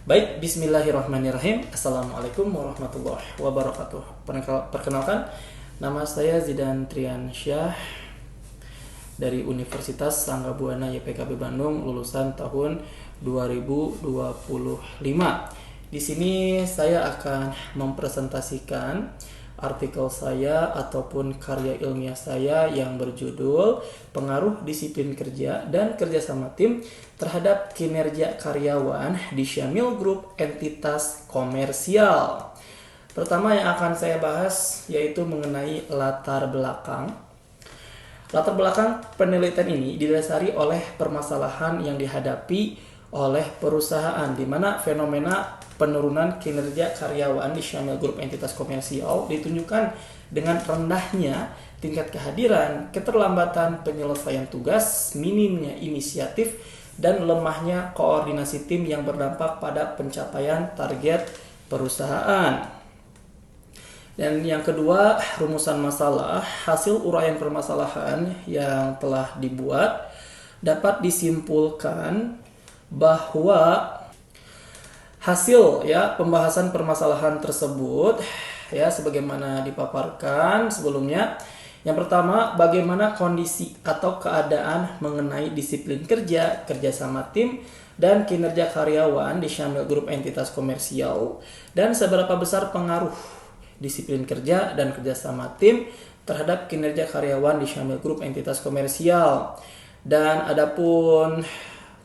Baik, bismillahirrahmanirrahim. Assalamualaikum warahmatullahi wabarakatuh. Perkenalkan, nama saya Zidan Triansyah dari Universitas Sangga Buana YPKB Bandung, lulusan tahun 2025. Di sini saya akan mempresentasikan artikel saya ataupun karya ilmiah saya yang berjudul Pengaruh Disiplin Kerja dan Kerjasama Tim terhadap Kinerja Karyawan di Syamil Group Entitas Komersial. Pertama yang akan saya bahas yaitu mengenai latar belakang. Latar belakang penelitian ini didasari oleh permasalahan yang dihadapi oleh perusahaan, di mana fenomena penurunan kinerja karyawan di Syamil Group Entitas Komersial ditunjukkan dengan rendahnya tingkat kehadiran, keterlambatan penyelesaian tugas, minimnya inisiatif, dan lemahnya koordinasi tim yang berdampak pada pencapaian target perusahaan. Dan yang kedua, rumusan masalah. Hasil uraian permasalahan yang telah dibuat dapat disimpulkan bahwa hasil pembahasan permasalahan tersebut sebagaimana dipaparkan sebelumnya. Yang pertama, bagaimana kondisi atau keadaan mengenai disiplin kerja, kerjasama tim, dan kinerja karyawan di Syamil Group Entitas Komersial, dan seberapa besar pengaruh disiplin kerja dan kerjasama tim terhadap kinerja karyawan di Syamil Group Entitas Komersial. Dan adapun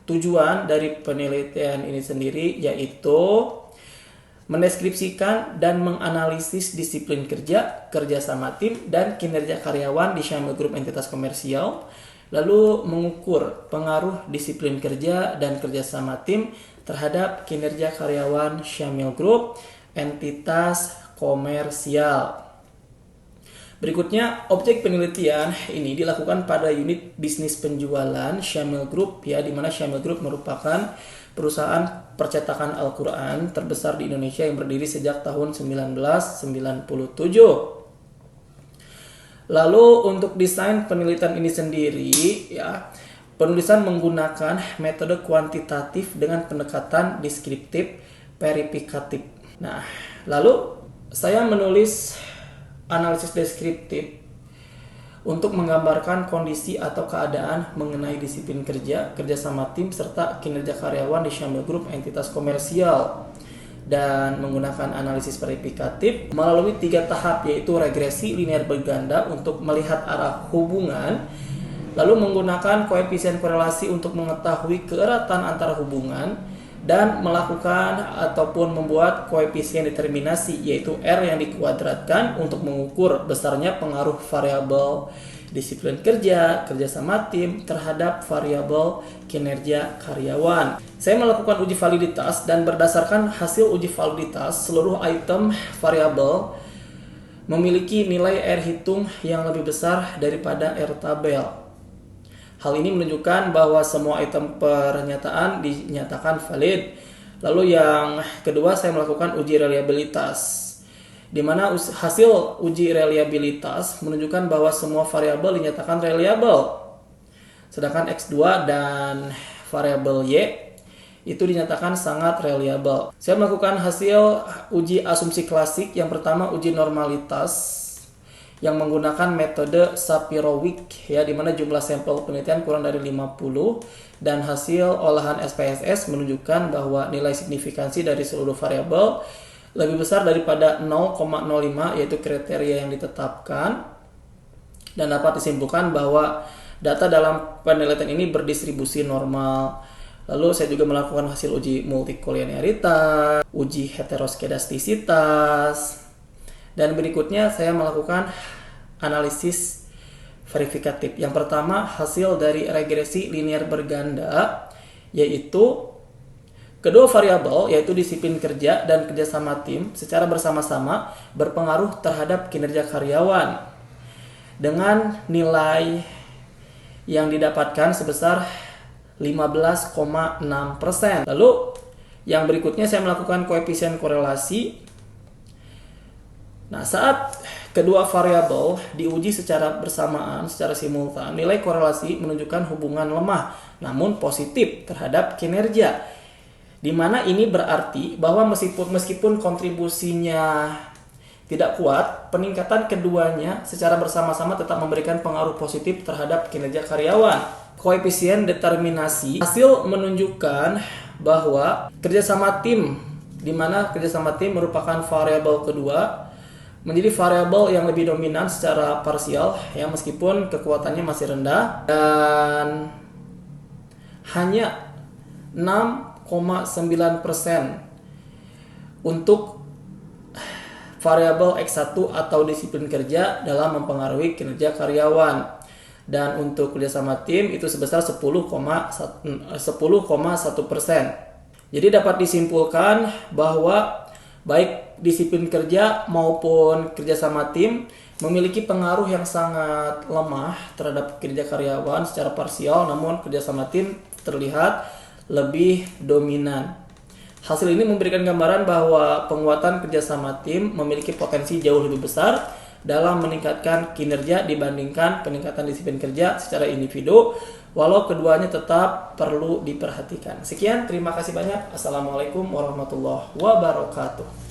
tujuan dari penelitian ini sendiri yaitu mendeskripsikan dan menganalisis disiplin kerja, kerjasama tim, dan kinerja karyawan di Syamil Group Entitas Komersial, lalu mengukur pengaruh disiplin kerja dan kerjasama tim terhadap kinerja karyawan Syamil Group Entitas Komersial. Berikutnya, objek penelitian ini dilakukan pada unit bisnis penjualan Syamil Group, di mana Syamil Group merupakan perusahaan percetakan Al-Quran terbesar di Indonesia yang berdiri sejak tahun 1997. Lalu untuk desain penelitian ini sendiri, penulisan menggunakan metode kuantitatif dengan pendekatan deskriptif verifikatif. Nah, lalu saya menulis analisis deskriptif untuk menggambarkan kondisi atau keadaan mengenai disiplin kerja, kerjasama tim, serta kinerja karyawan di Syamil Group Entitas Komersial, dan menggunakan analisis verifikatif melalui 3 tahap, yaitu regresi linear berganda untuk melihat arah hubungan, lalu menggunakan koefisien korelasi untuk mengetahui keeratan antara hubungan, dan melakukan ataupun membuat koefisien determinasi yaitu R yang dikuadratkan untuk mengukur besarnya pengaruh variabel disiplin kerja, kerjasama tim terhadap variabel kinerja karyawan. Saya melakukan uji validitas dan berdasarkan hasil uji validitas seluruh item variabel memiliki nilai R hitung yang lebih besar daripada R tabel. Hal ini menunjukkan bahwa semua item pernyataan dinyatakan valid. Lalu yang kedua, saya melakukan uji reliabilitas, di mana hasil uji reliabilitas menunjukkan bahwa semua variabel dinyatakan reliable. Sedangkan X2 dan variabel Y itu dinyatakan sangat reliable. Saya melakukan hasil uji asumsi klasik. Yang pertama, uji normalitas yang menggunakan metode Sapir-Whorf, di mana jumlah sampel penelitian kurang dari 50, dan hasil olahan SPSS menunjukkan bahwa nilai signifikansi dari seluruh variabel lebih besar daripada 0,05, yaitu kriteria yang ditetapkan, dan dapat disimpulkan bahwa data dalam penelitian ini berdistribusi normal. Lalu saya juga melakukan hasil uji multikolinearitas, uji heteroskedastisitas, dan berikutnya saya melakukan analisis verifikatif. Yang pertama, hasil dari regresi linear berganda, yaitu kedua variabel yaitu disiplin kerja dan kerjasama tim secara bersama-sama berpengaruh terhadap kinerja karyawan dengan nilai yang didapatkan sebesar 15,6%. Lalu yang berikutnya saya melakukan koefisien korelasi. Nah, saat kedua variabel diuji secara bersamaan, secara simultan, nilai korelasi menunjukkan hubungan lemah namun positif terhadap kinerja. Di mana ini berarti bahwa meskipun kontribusinya tidak kuat, peningkatan keduanya secara bersama-sama tetap memberikan pengaruh positif terhadap kinerja karyawan. Koefisien determinasi hasil menunjukkan bahwa kerjasama tim, di mana kerjasama tim merupakan variabel kedua, menjadi variabel yang lebih dominan secara parsial, ya, meskipun kekuatannya masih rendah, dan hanya 6,9% untuk variabel X1 atau disiplin kerja dalam mempengaruhi kinerja karyawan. Dan untuk kerjasama tim itu sebesar 10,1%. Jadi dapat disimpulkan bahwa baik disiplin kerja maupun kerjasama tim memiliki pengaruh yang sangat lemah terhadap kinerja karyawan secara parsial, namun kerjasama tim terlihat lebih dominan. Hasil ini memberikan gambaran bahwa penguatan kerjasama tim memiliki potensi jauh lebih besar dalam meningkatkan kinerja dibandingkan peningkatan disiplin kerja secara individu, walau keduanya tetap perlu diperhatikan. Sekian, terima kasih banyak. Assalamualaikum warahmatullahi wabarakatuh.